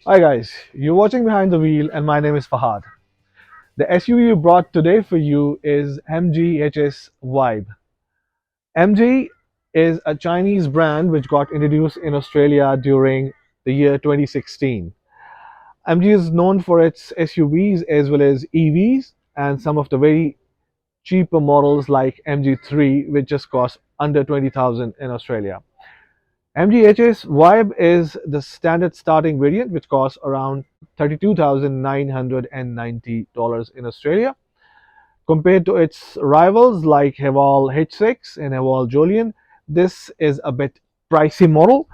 Hi guys, you're watching Behind the Wheel and my name is Fahad. The SUV we brought today for you is MG Vibe. MG is a Chinese brand which got introduced in Australia during the year 2016. MG is known for its SUVs as well as EVs and some of the very cheaper models like MG3 which just cost under 20,000 in Australia. MGHS Vibe is the standard starting variant, which costs around $32,990 in Australia. Compared to its rivals like Haval H6 and Haval Julian, this is a bit pricey model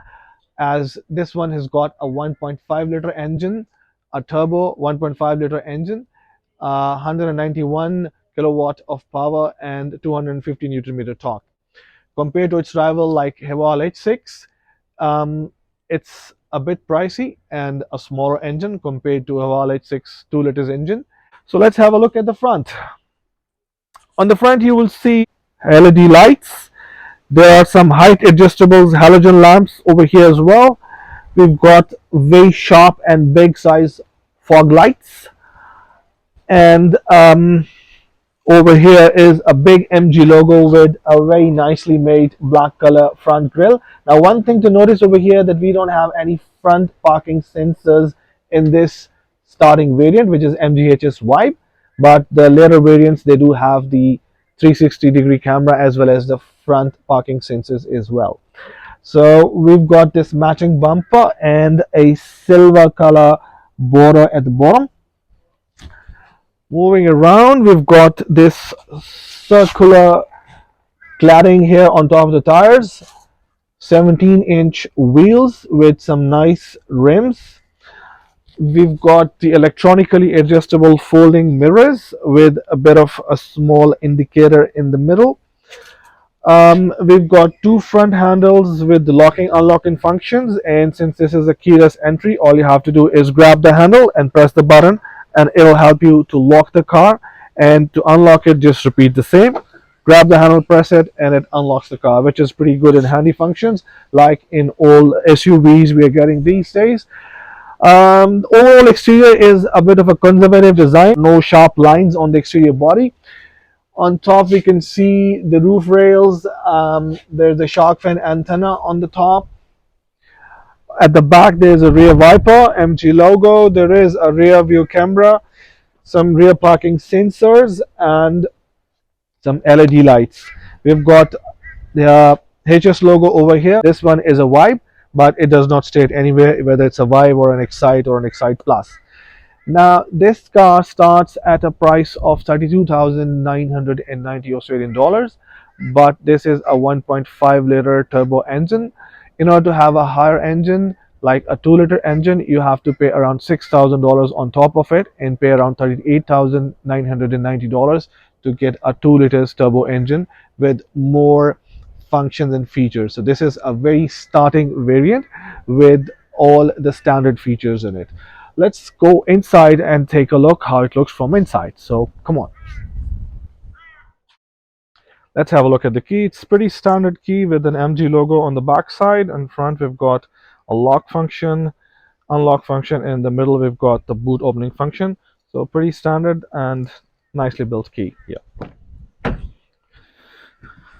as this one has got a 1.5 liter engine, a turbo 1.5 liter engine, 191 kilowatt of power, and 250 newton meter torque. Compared to its rival like Haval H6, it's a bit pricey and a smaller engine compared to a Haval H6 2 liters engine. So let's have a look at the front. On the front, you will see LED lights. There are some height adjustable halogen lamps over here as well. We've got very sharp and big size fog lights. And over here is a big MG logo with a very nicely made black color front grille. Now, one thing to notice over here that we don't have any front parking sensors in this starting variant, which is MGHS Vibe, but the later variants they do have the 360-degree camera as well as the front parking sensors as well. So we've got this matching bumper and a silver color border at the bottom. Moving around, we've got this circular cladding here on top of the tires, 17-inch wheels with some nice rims. We've got the electronically adjustable folding mirrors with a bit of a small indicator in the middle. We've got two front handles with the locking unlocking functions, and since this is a keyless entry, all you have to do is grab the handle and press the button and it'll help you to lock the car, and to unlock it just repeat the same. Grab the handle, press it, and it unlocks the car, which is pretty good and handy functions like in all SUVs we are getting these days. Overall exterior is a bit of a conservative design, no sharp lines on the exterior body. On top, we can see the roof rails. There's a shark fin antenna on the top. At the back, there's a rear wiper, MG logo. There is a rear view camera, some rear parking sensors, and some LED lights. We've got the HS logo over here. This one is a Vibe, but it does not state anywhere whether it's a Vibe or an Excite or an Excite Plus. Now, this car starts at a price of 32,990 Australian dollars, but this is a 1.5 liter turbo engine. In order to have a higher engine, like a 2 liter engine, you have to pay around $6,000 on top of it and pay around $38,990 to get a 2 liters turbo engine with more functions and features. So, this is a very starting variant with all the standard features in it. Let's go inside and take a look how it looks from inside. So come on, let's have a look at the key. It's pretty standard key with an MG logo on the back side. In front we've got a lock function, unlock function. In the middle we've got the boot opening function. So pretty standard and nicely built key. Yeah.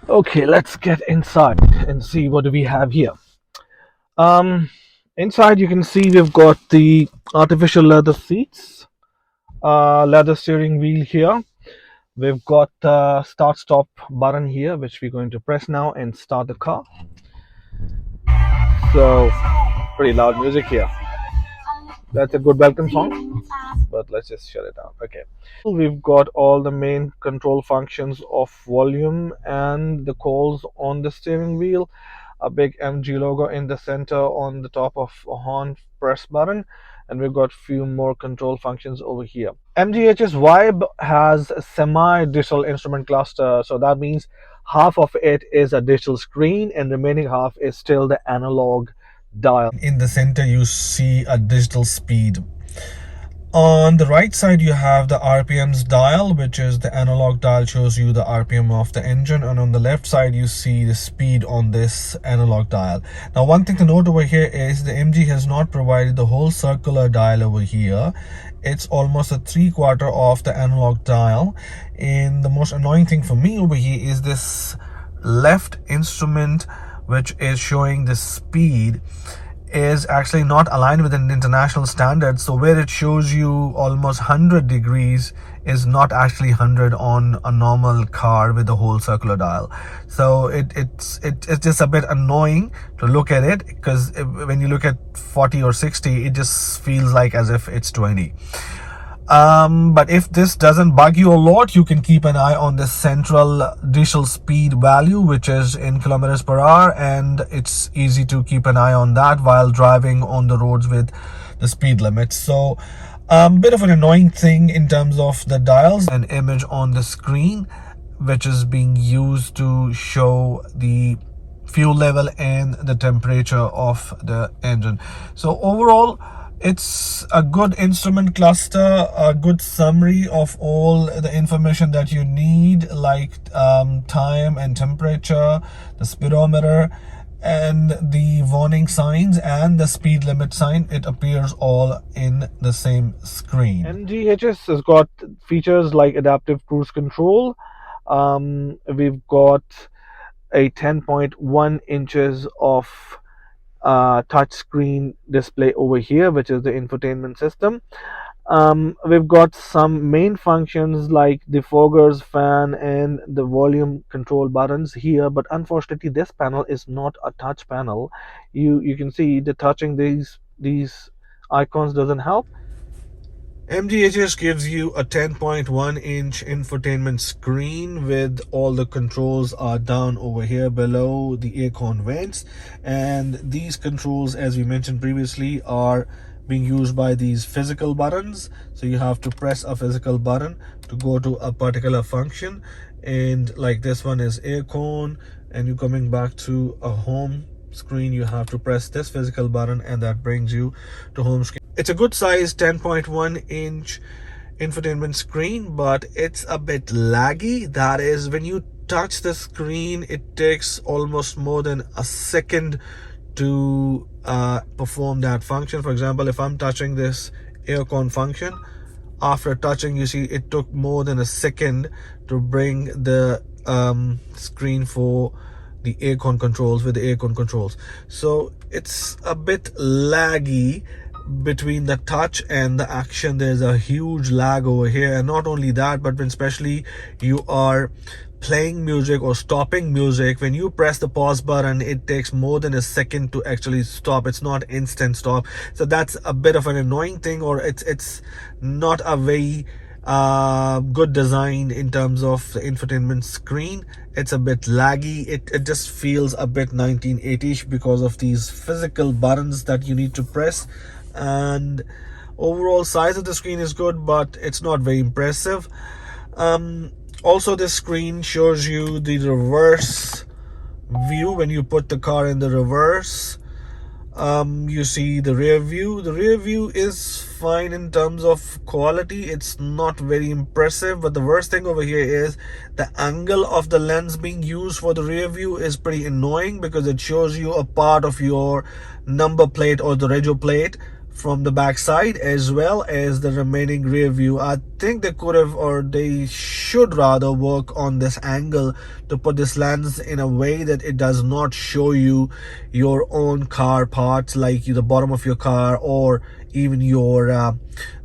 Okay, let's get inside and see what do we have here. um Inside you can see we've got the artificial leather seats, leather steering wheel here. We've got the start stop button here, which we're going to press now and start the car. So, pretty loud music here. That's a good welcome song, but let's just shut it down. Okay. We've got all the main control functions of volume and the calls on the steering wheel. A big MG logo in the center on the top of a horn press button, and we've got few more control functions over here. MGHS Vibe has a semi-digital instrument cluster, so that means half of it is a digital screen and remaining half is still the analog dial. In the center you see a digital speed. On the right side, you have the RPMs dial, which is the analog dial, shows you the RPM of the engine. And on the left side, you see the speed on this analog dial. Now, one thing to note over here is the MG has not provided the whole circular dial over here. It's almost a 3/4 of the analog dial. And the most annoying thing for me over here is this left instrument, which is showing the speed, is actually not aligned with an international standard. So where it shows you almost 100 degrees is not actually 100 on a normal car with a whole circular dial. So it's just a bit annoying to look at it, because when you look at 40 or 60, it just feels like as if it's 20. But if this doesn't bug you a lot, you can keep an eye on the central digital speed value, which is in kilometers per hour, and it's easy to keep an eye on that while driving on the roads with the speed limit. So bit of an annoying thing in terms of the dials. An image on the screen which is being used to show the fuel level and the temperature of the engine. So overall, it's a good instrument cluster, a good summary of all the information that you need, like time and temperature, the speedometer, and the warning signs and the speed limit sign. It appears all in the same screen. MGHS has got features like adaptive cruise control. We've got a 10.1 inches of touchscreen display over here, which is the infotainment system. We've got some main functions like defoggers, fan, and the volume control buttons here, but unfortunately this panel is not a touch panel. You can see the touching these icons doesn't help. MGHS gives you a 10.1-inch infotainment screen with all the controls are down over here below the aircon vents, and these controls, as we mentioned previously, are being used by these physical buttons. So you have to press a physical button to go to a particular function, and like this one is aircon, and you're coming back to a home screen, you have to press this physical button and that brings you to home screen. It's a good size 10.1-inch infotainment screen, but it's a bit laggy. That is, when you touch the screen, it takes almost more than a second to perform that function. For example, if I'm touching this aircon function, after touching, you see it took more than a second to bring the screen for the aircon controls with the aircon controls. So it's a bit laggy between the touch and the action. There's a huge lag over here, and not only that, but when especially you are playing music or stopping music, when you press the pause button, it takes more than a second to actually stop. It's not instant stop. So that's a bit of an annoying thing, or it's not a very good design in terms of the infotainment screen. It's a bit laggy. It just feels a bit 1980s because of these physical buttons that you need to press. And overall size of the screen is good, but it's not very impressive. Also, this screen shows you the reverse view. When you put the car in the reverse, you see the rear view. The rear view is fine in terms of quality. It's not very impressive, but the worst thing over here is the angle of the lens being used for the rear view is pretty annoying, because it shows you a part of your number plate or the rego plate from the back side, as well as the remaining rear view. I think they could have, or they should rather, work on this angle to put this lens in a way that it does not show you your own car parts, like the bottom of your car or even your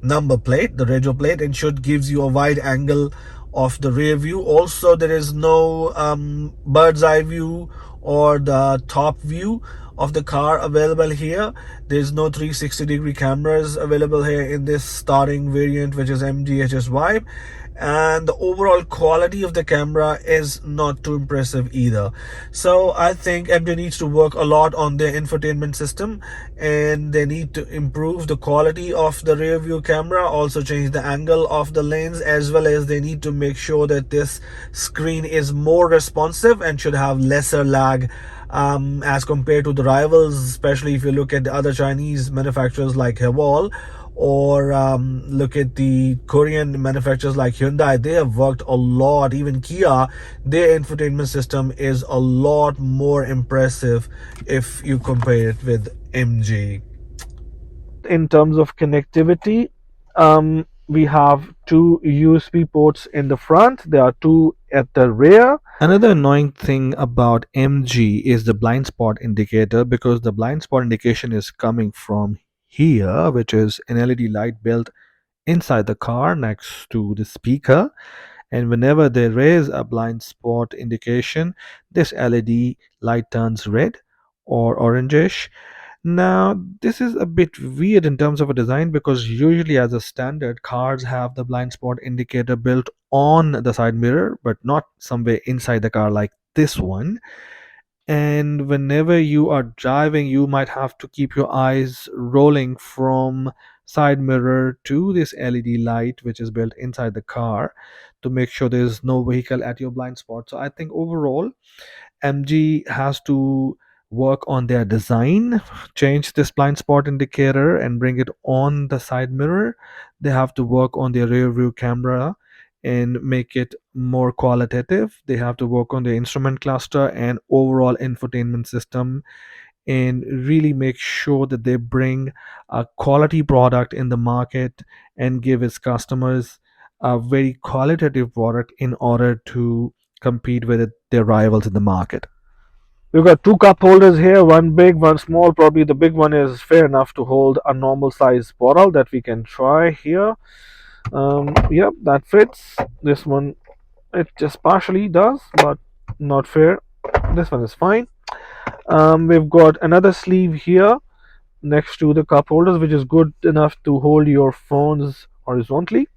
number plate, the rego plate, and should gives you a wide angle of the rear view. Also, there is no bird's eye view or the top view of the car available here. There's no 360-degree cameras available here in this starting variant, which is MGHS Vibe, and the overall quality of the camera is not too impressive either. So I think MG needs to work a lot on their infotainment system, and they need to improve the quality of the rear view camera, also change the angle of the lens, as well as they need to make sure that this screen is more responsive and should have lesser lag as compared to the rivals, especially if you look at the other Chinese manufacturers like Haval or look at the Korean manufacturers like Hyundai. They have worked a lot. Even Kia, their infotainment system is a lot more impressive if you compare it with MG. In terms of connectivity, we have two USB ports in the front. There are two at the rear. Another annoying thing about MG is the blind spot indicator, because the blind spot indication is coming from here, which is an LED light built inside the car next to the speaker. And whenever there is a blind spot indication, this LED light turns red or orangish. Now, this is a bit weird in terms of a design, because usually, as a standard, cars have the blind spot indicator built on the side mirror, but not somewhere inside the car like this one. And whenever you are driving, you might have to keep your eyes rolling from side mirror to this LED light, which is built inside the car, to make sure there's no vehicle at your blind spot. So I think overall, MG has to work on their design, change this blind spot indicator and bring it on the side mirror. They have to work on their rear view camera and make it more qualitative. They have to work on the instrument cluster and overall infotainment system, and really make sure that they bring a quality product in the market and give its customers a very qualitative product in order to compete with their rivals in the market. We've got two cup holders here, one big, one small. Probably the big one is fair enough to hold a normal size bottle that we can try here. Yep, that fits. This one, it just partially does, but not fair. This one is fine. We've got another sleeve here next to the cup holders, which is good enough to hold your phones horizontally.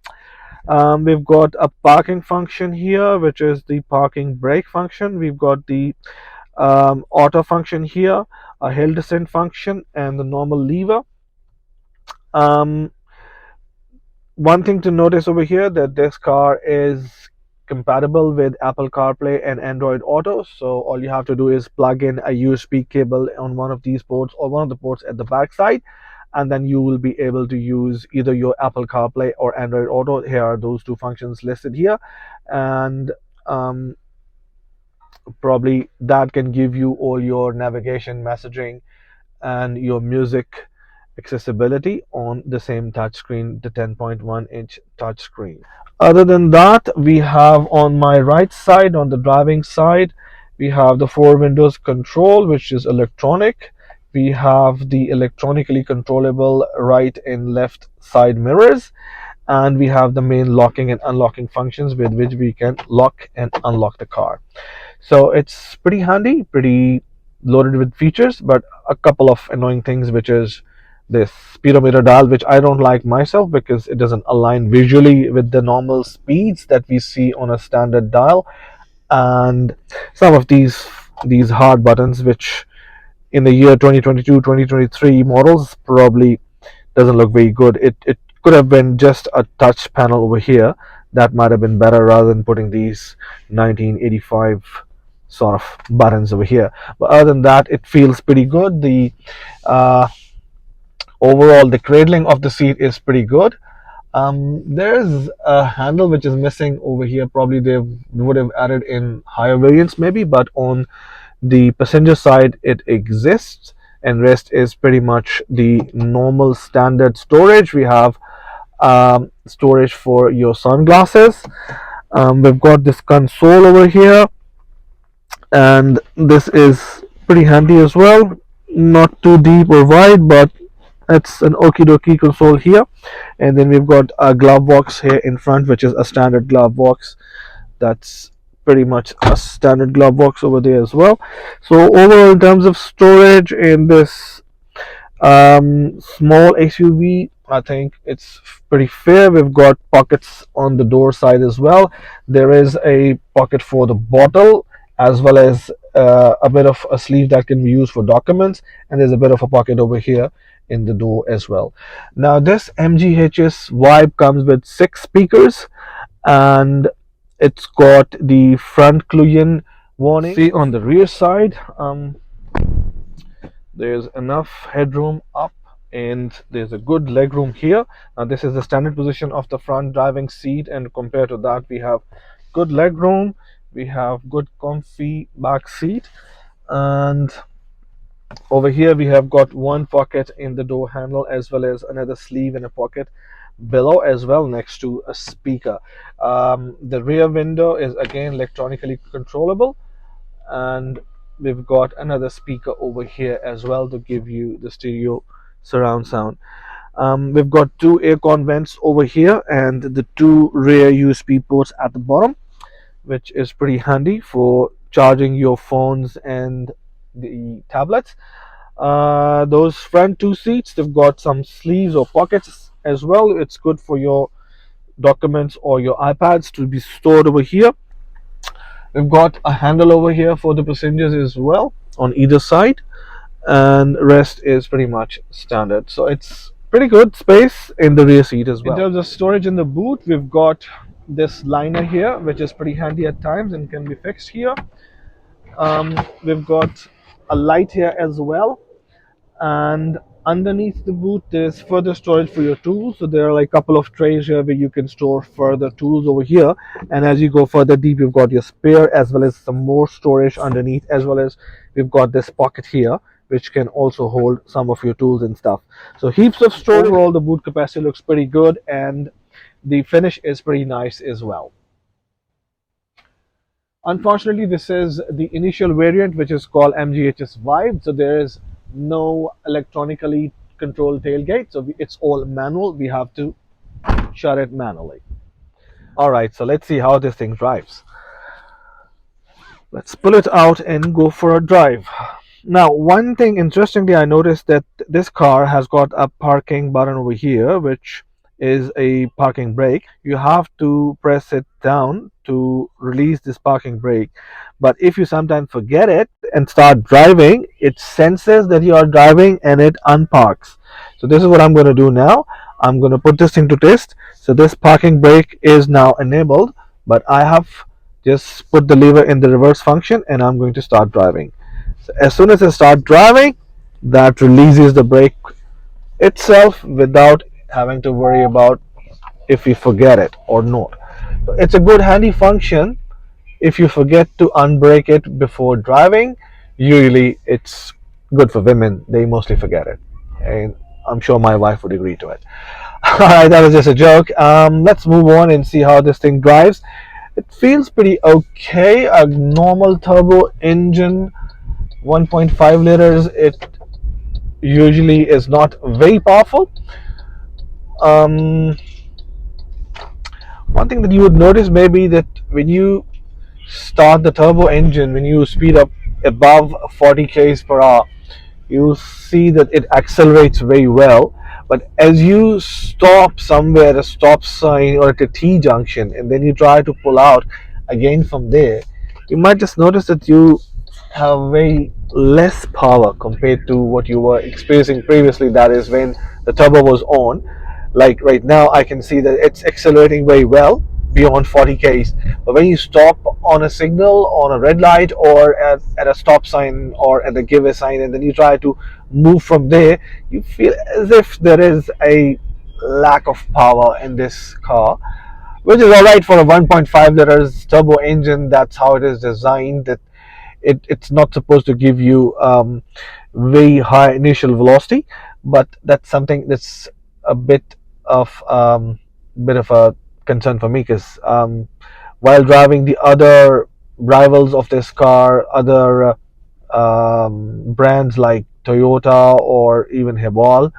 We've got a parking function here, which is the parking brake function. We've got the auto function here, a hill descent function, and the normal lever. Um, One thing to notice over here, that this car is compatible with Apple CarPlay and Android Auto. So all you have to do is plug in a USB cable on one of these ports or one of the ports at the back side, and then you will be able to use either your Apple CarPlay or Android Auto. Here are those two functions listed here, and um, probably that can give you all your navigation, messaging, and your music accessibility on the same touchscreen, the 10.1-inch touchscreen. Other than that, we have on my right side, on the driving side, we have the four windows control, which is electronic. We have the electronically controllable right and left side mirrors, and we have the main locking and unlocking functions with which we can lock and unlock the car. So it's pretty handy, pretty loaded with features, but a couple of annoying things, which is this speedometer dial, which I don't like myself because it doesn't align visually with the normal speeds that we see on a standard dial, and some of these hard buttons, which in the year 2022 2023 models probably doesn't look very good. It could have been just a touch panel over here. That might have been better rather than putting these 1985 sort of buttons over here. But other than that, it feels pretty good. The uh, overall, the cradling of the seat is pretty good. There's a handle which is missing over here. Probably they would have added in higher variants, maybe, but on the passenger side, it exists, and rest is pretty much the normal standard storage. We have storage for your sunglasses. We've got this console over here, and this is pretty handy as well. Not too deep or wide, but it's an okie dokie console here. And then we've got a glove box here in front, which is a standard glove box. That's pretty much a standard glove box over there as well. So overall, in terms of storage in this small SUV, I think it's pretty fair. We've got pockets on the door side as well. There is a pocket for the bottle, as well as a bit of a sleeve that can be used for documents, and there's a bit of a pocket over here in the door as well. Now this MGHS Vibe comes with 6 speakers, and it's got the front collision warning. See on the rear side, there's enough headroom up and there's a good leg room here. Now this is the standard position of the front driving seat, and compared to that we have good leg room, we have good comfy back seat, and over here we have got one pocket in the door handle as well as another sleeve and a pocket below as well next to a speaker. The rear window is again electronically controllable, and we've got another speaker over here as well to give you the stereo surround sound. We've got two aircon vents over here and the two rear USB ports at the bottom, which is pretty handy for charging your phones and the tablets. Those front two seats, they've got some sleeves or pockets as well. It's good for your documents or your iPads to be stored over here. We've got a handle over here for the passengers as well on either side, and rest is pretty much standard. So it's pretty good space in the rear seat as well. In terms of storage in the boot, we've got this liner here, which is pretty handy at times and can be fixed here. We've got a light here as well, and underneath the boot there's further storage for your tools. So there are like a couple of trays here where you can store further tools over here, and as you go further deep you've got your spare as well as some more storage underneath, as well as we've got this pocket here which can also hold some of your tools and stuff. So heaps of storage. Overall the boot capacity looks pretty good and the finish is pretty nice as well. Unfortunately, this is the initial variant, which is called MGHS Vibe. So there is no electronically controlled tailgate. So it's all manual. We have to shut it manually. All right, so let's see how this thing drives. Let's pull it out and go for a drive. Now, one thing interestingly, I noticed that this car has got a parking button over here, which is a parking brake. You have to press it down to release this parking brake. But if you sometimes forget it and start driving, it senses that you are driving and it unparks. So this is what I'm going to do now. I'm going to put this into test. So this parking brake is now enabled, but I have just put the lever in the reverse function and I'm going to start driving. So as soon as I start driving, that releases the brake itself without having to worry about if you forget it or not. So it's a good handy function if you forget to unbrake it before driving. Usually it's good for women, they mostly forget it, and I'm sure my wife would agree to it. Alright, that was just a joke. Let's move on and see how this thing drives. It feels pretty okay. A normal turbo engine, 1.5 liters, it usually is not very powerful. One thing that you would notice maybe that when you start the turbo engine, when you speed up above 40 k's per hour, you see that it accelerates very well. But as you stop somewhere at a stop sign or at a T junction and then you try to pull out again from there, you might just notice that you have very less power compared to what you were experiencing previously, that is when the turbo was on. Like right now I can see that it's accelerating very well beyond 40 k's, but when you stop on a signal, on a red light, or at a stop sign or at the give a sign, and then you try to move from there, you feel as if there is a lack of power in this car, which is alright for a 1.5 liters turbo engine. That's how it is designed. That it's not supposed to give you very high initial velocity, but that's something that's a bit of a concern for me, because while driving the other rivals of this car, other brands like Toyota or even Haval,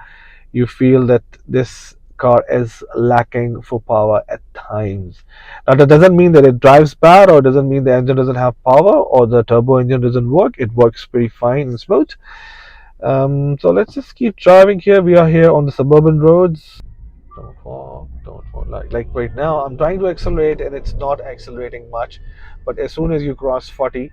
you feel that this car is lacking for power at times. Now that doesn't mean that it drives bad, or doesn't mean the engine doesn't have power, or the turbo engine doesn't work. It works pretty fine and smooth. So let's just keep driving here. We are here on the suburban roads. Don't fall. Like right now I'm trying to accelerate and it's not accelerating much, but as soon as you cross 40,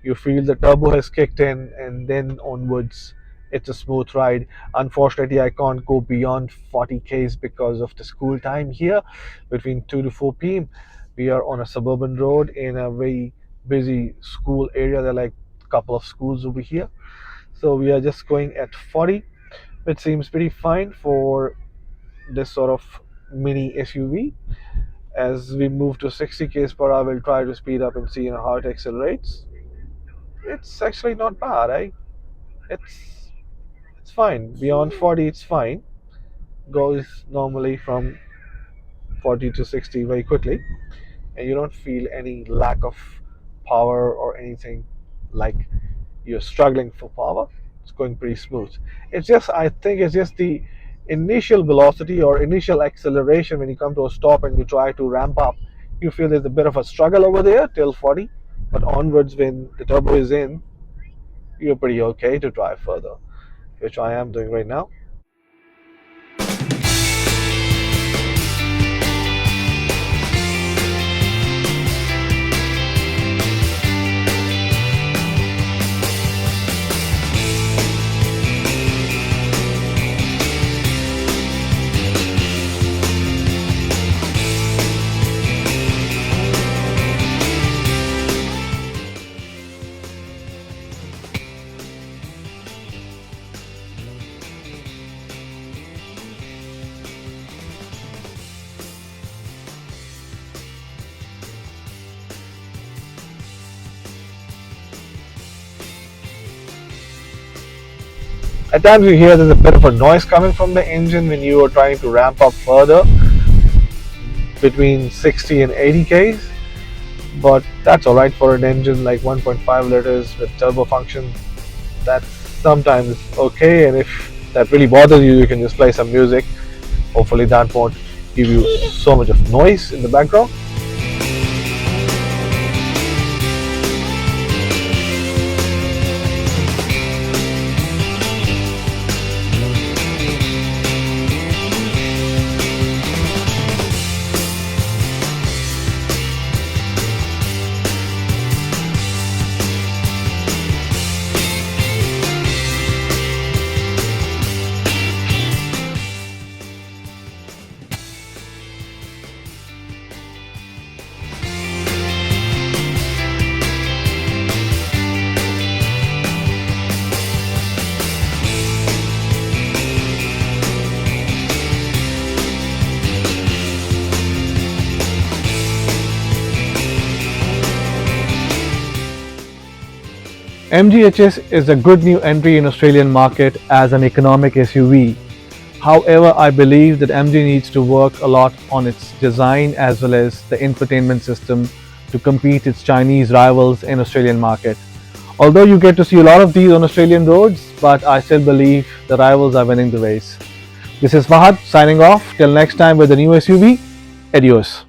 you feel the turbo has kicked in, and then onwards it's a smooth ride. Unfortunately I can't go beyond 40 k's because of the school time here between 2 to 4 p.m. We are on a suburban road in a very busy school area. There are like a couple of schools over here, so we are just going at 40. which seems pretty fine for this sort of mini SUV. As we move to 60 k's per hour, we'll try to speed up and see how it accelerates. It's actually not bad, eh? It's it's fine. Beyond 40, it's fine. Goes normally from 40 to 60 very quickly, and you don't feel any lack of power or anything like you're struggling for power. It's going pretty smooth. It's just, I think it's just the initial velocity or initial acceleration when you come to a stop and you try to ramp up. You feel there's a bit of a struggle over there till 40, but onwards when the turbo is in, you're pretty okay to drive further, which I am doing right now. At times you hear there's a bit of a noise coming from the engine when you are trying to ramp up further between 60 and 80 k's, but that's alright for an engine like 1.5 liters with turbo function. That's sometimes okay, and if that really bothers you, you can just play some music. Hopefully that won't give you so much of noise in the background. MGHS is a good new entry in Australian market as an economic SUV. However, I believe that MG needs to work a lot on its design as well as the infotainment system to compete its Chinese rivals in Australian market. Although you get to see a lot of these on Australian roads, but I still believe the rivals are winning the race. This is Fahad signing off. Till next time with a new SUV. Adios.